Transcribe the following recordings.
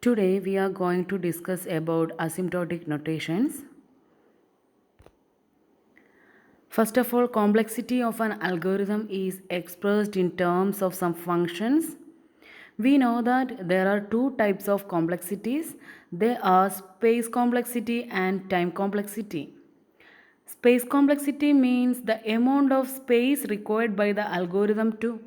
Today we are going to discuss about asymptotic notations. First of all, complexity of an algorithm is expressed in terms of some functions. We know that there are two types of complexities. They are space complexity and time complexity. Space complexity means the amount of space required by the algorithm to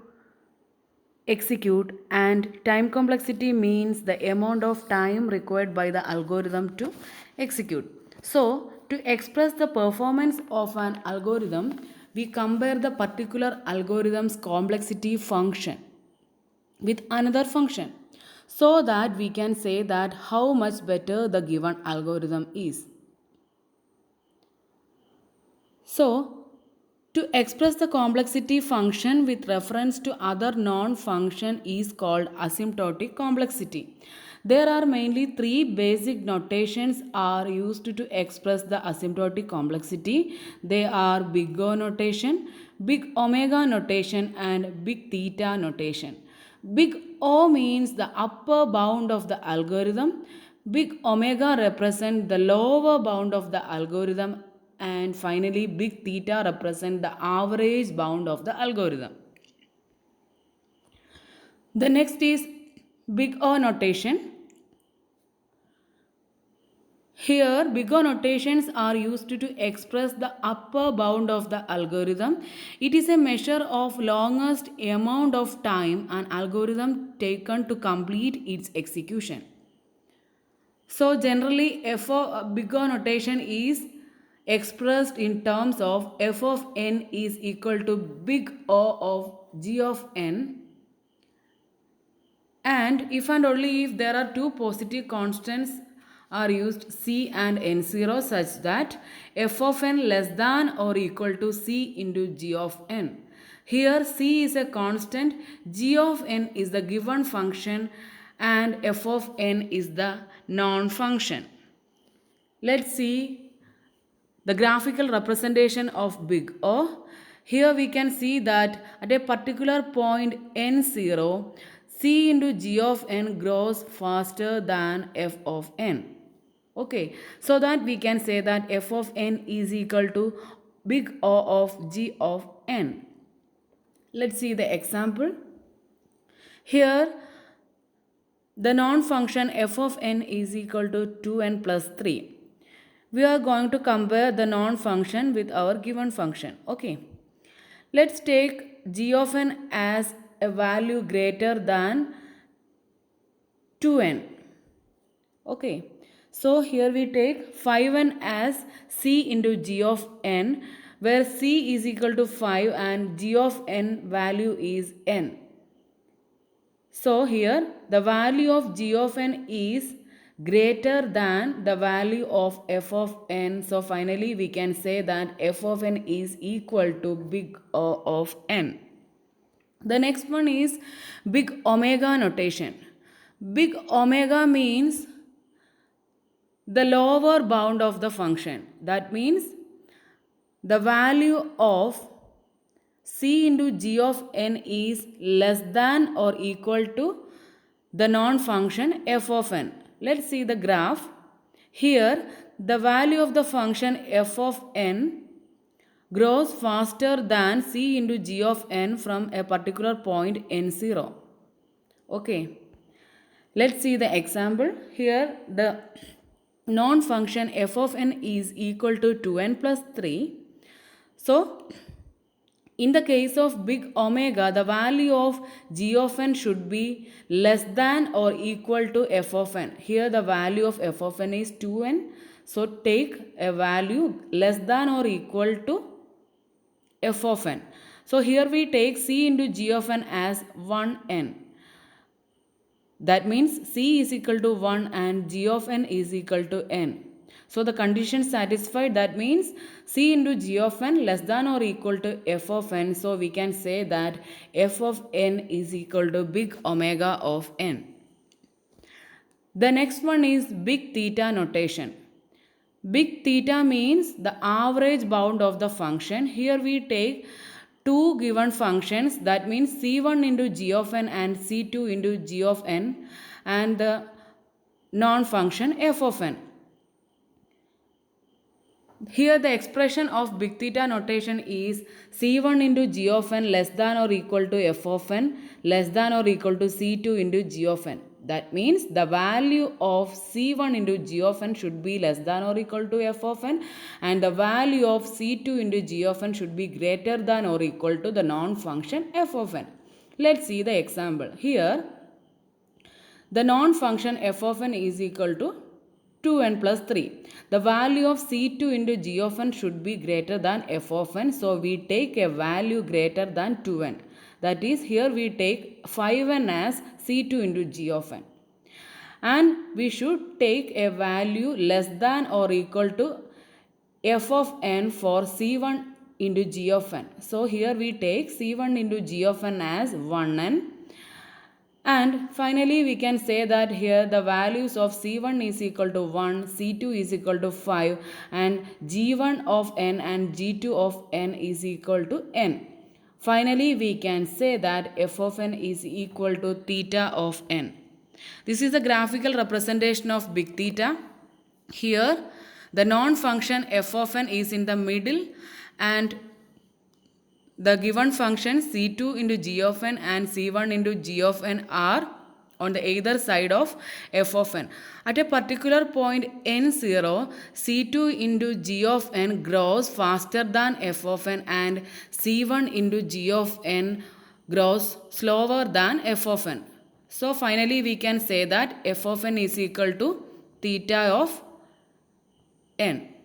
execute, and time complexity means the amount of time required by the algorithm to execute. So to express the performance of an algorithm, we compare the particular algorithm's complexity function with another function so that we can say that how much better the given algorithm is. So, to express the complexity function with reference to other non-function is called asymptotic complexity. There are mainly three basic notations are used to express the asymptotic complexity. They are big O notation, big omega notation and big theta notation. Big O means the upper bound of the algorithm. Big omega represents the lower bound of the algorithm, and finally big theta represent the average bound of the algorithm. The next is big O notation. Here big O notations are used to express the upper bound of the algorithm. It is a measure of longest amount of time an algorithm taken to complete its execution. So generally big O notation is expressed in terms of f of n is equal to big O of g of n, and if and only if there are two positive constants are used c and n0 such that f of n less than or equal to c into g of n. Here c is a constant, g of n is the given function and f of n is the non-function. Let's see the graphical representation of big O. Here we can see that at a particular point n0, c into g of n grows faster than f of n. Okay, so that we can say that f of n is equal to big O of g of n. Let's see the example. Here the non-function f of n is equal to 2n plus 3. We are going to compare the non-function with our given function. Okay. Let's take g of n as a value greater than 2n. Okay. So here we take 5n as c into g of n, where c is equal to 5 and g of n value is n. So here the value of g of n is greater than the value of f of n. So finally we can say that f of n is equal to big O of n. The next one is big omega notation. Big omega means the lower bound of the function. That means the value of c into g of n is less than or equal to the non-function f of n. Let's see the graph. Here the value of the function f of n grows faster than c into g of n from a particular point n0. Okay. Let's see the example. Here the non-function f of n is equal to 2n plus 3. So in the case of big omega, the value of g of n should be less than or equal to f of n. Here the value of f of n is 2n. So take a value less than or equal to f of n. So here we take c into g of n as 1n. That means c is equal to 1 and g of n is equal to n. So the condition satisfied, that means c into g of n less than or equal to f of n. So we can say that f of n is equal to big omega of n. The next one is big theta notation. Big theta means the average bound of the function. Here we take two given functions, that means c1 into g of n and c2 into g of n, and the non-function f of n. Here the expression of big theta notation is C1 into g of n less than or equal to f of n less than or equal to C2 into g of n. That means the value of C1 into g of n should be less than or equal to f of n, and the value of C2 into g of n should be greater than or equal to the non-function f of n. Let's see the example. Here the non-function f of n is equal to 2n plus 3. The value of C2 into g of n should be greater than f of n. So we take a value greater than 2n. That is, here we take 5n as C2 into g of n. And we should take a value less than or equal to f of n for C1 into g of n. So here we take C1 into g of n as 1n. And finally, we can say that here the values of C1 is equal to 1, C2 is equal to 5, and G1 of n and G2 of n is equal to n. Finally, we can say that f of n is equal to theta of n. This is the graphical representation of big theta. Here, the non-function f of n is in the middle, and the given function C2 into g of n and C1 into g of n are on the either side of f of n. At a particular point n0, C2 into g of n grows faster than f of n, and C1 into g of n grows slower than f of n. So finally we can say that f of n is equal to theta of n.